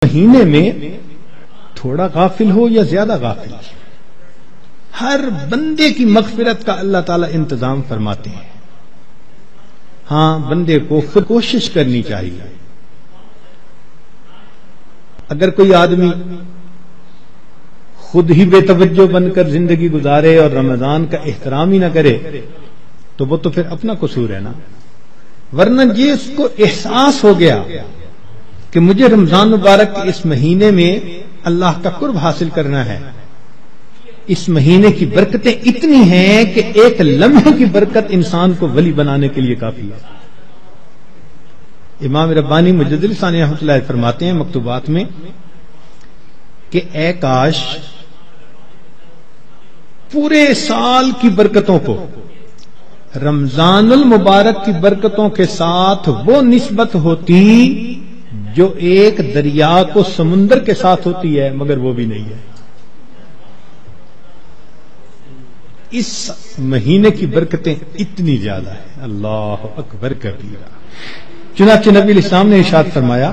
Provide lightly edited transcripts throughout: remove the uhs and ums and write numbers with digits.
مہینے میں تھوڑا غافل ہو یا زیادہ غافل، ہر بندے کی مغفرت کا اللہ تعالیٰ انتظام فرماتے ہیں. ہاں بندے کو خود کوشش کرنی چاہیے. اگر کوئی آدمی خود ہی بے توجہ بن کر زندگی گزارے اور رمضان کا احترام ہی نہ کرے تو وہ تو پھر اپنا قصور ہے نا. ورنہ یہ اس کو احساس ہو گیا کہ مجھے رمضان مبارک کے اس مہینے میں اللہ کا قرب حاصل کرنا ہے، اس مہینے کی برکتیں اتنی ہیں کہ ایک لمحے کی برکت انسان کو ولی بنانے کے لیے کافی ہے. امام ربانی مجدد ثانی رحمۃ اللہ فرماتے ہیں مکتوبات میں کہ اے کاش پورے سال کی برکتوں کو رمضان المبارک کی برکتوں کے ساتھ وہ نسبت ہوتی جو ایک دریا کو سمندر کے ساتھ ہوتی ہے، مگر وہ بھی نہیں ہے. اس مہینے کی برکتیں اتنی زیادہ ہیں، اللہ اکبر کبیرہ. چنانچہ نبی الاسلام نے ارشاد فرمایا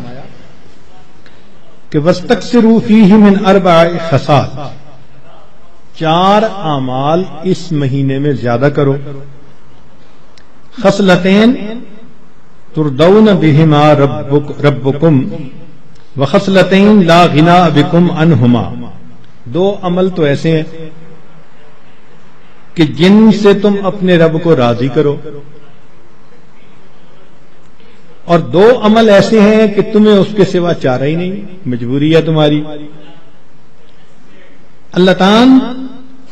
کہ وَاسْتَكْثِرُوا فِيهِ مِنْ 4 خصال، 4 اعمال اس مہینے میں زیادہ کرو. خصلتین تردون بہما ربکم وخصلتین لا غنا بکم عنہما، 2 عمل تو ایسے ہیں کہ جن سے تم اپنے رب کو راضی کرو، اور 2 عمل ایسے ہیں کہ تمہیں اس کے سوا چارہ ہی نہیں، مجبوری ہے تمہاری. اللتان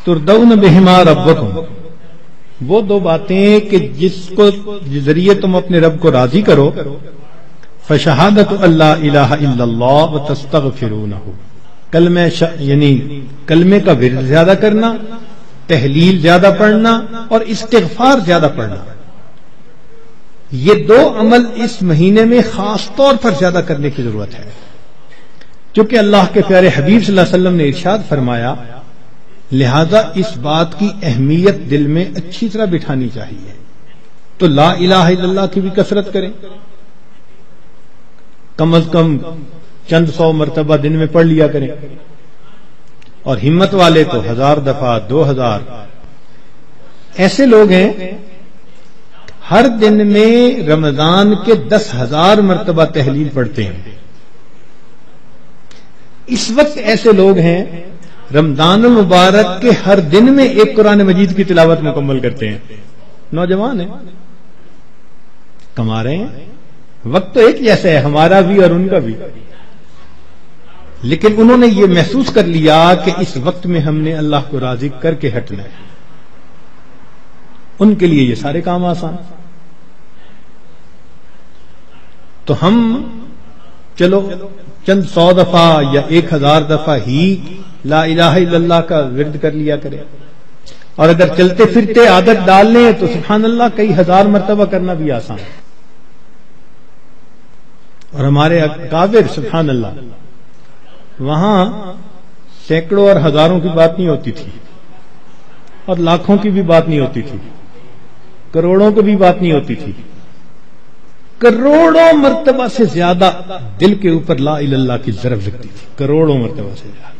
تردون بہما ربکم، وہ 2 باتیں کہ جس کو ذریعے تم اپنے رب کو راضی کرو. فشہادت اللہ الہ الا اللہ وتستغفرونہ، یعنی کلمے کا ورد زیادہ کرنا، تحلیل زیادہ پڑھنا اور استغفار زیادہ پڑھنا. یہ 2 عمل اس مہینے میں خاص طور پر زیادہ کرنے کی ضرورت ہے، کیونکہ اللہ کے پیارے حبیب صلی اللہ علیہ وسلم نے ارشاد فرمایا لہذا اس بات کی اہمیت دل میں اچھی طرح بٹھانی چاہیے. تو لا الہ الا اللہ کی بھی کثرت کریں، کم از کم چند 100 مرتبہ دن میں پڑھ لیا کریں، اور ہمت والے تو 1000 دفعہ 2000. ایسے لوگ ہیں ہر دن میں رمضان کے 10,000 مرتبہ تحلیل پڑھتے ہیں. اس وقت ایسے لوگ ہیں رمضان المبارک کے ہر دن میں ایک قرآن مجید کی تلاوت مکمل کرتے ہیں. نوجوان ہیں، کما رہے ہیں. وقت تو ایک جیسا ہے ہمارا بھی اور ان کا بھی، لیکن انہوں نے یہ محسوس کر لیا کہ اس وقت میں ہم نے اللہ کو راضی کر کے ہٹنا ہے. ان کے لیے یہ سارے کام آسان. تو ہم چلو چند 100 دفعہ یا 1000 دفعہ ہی لا الہ الا اللہ کا ورد کر لیا کرے، اور اگر چلتے پھرتے عادت ڈال لیں تو سبحان اللہ کئی 1000 مرتبہ کرنا بھی آسان. اور ہمارے اکابر سبحان اللہ وہاں سینکڑوں اور ہزاروں کی بات نہیں ہوتی تھی، اور لاکھوں کی بھی بات نہیں ہوتی تھی، کروڑوں کی بھی بات نہیں ہوتی تھی. کروڑوں مرتبہ سے زیادہ دل کے اوپر لا الہ الا اللہ کی ضرب لگتی تھی، کروڑوں مرتبہ سے زیادہ.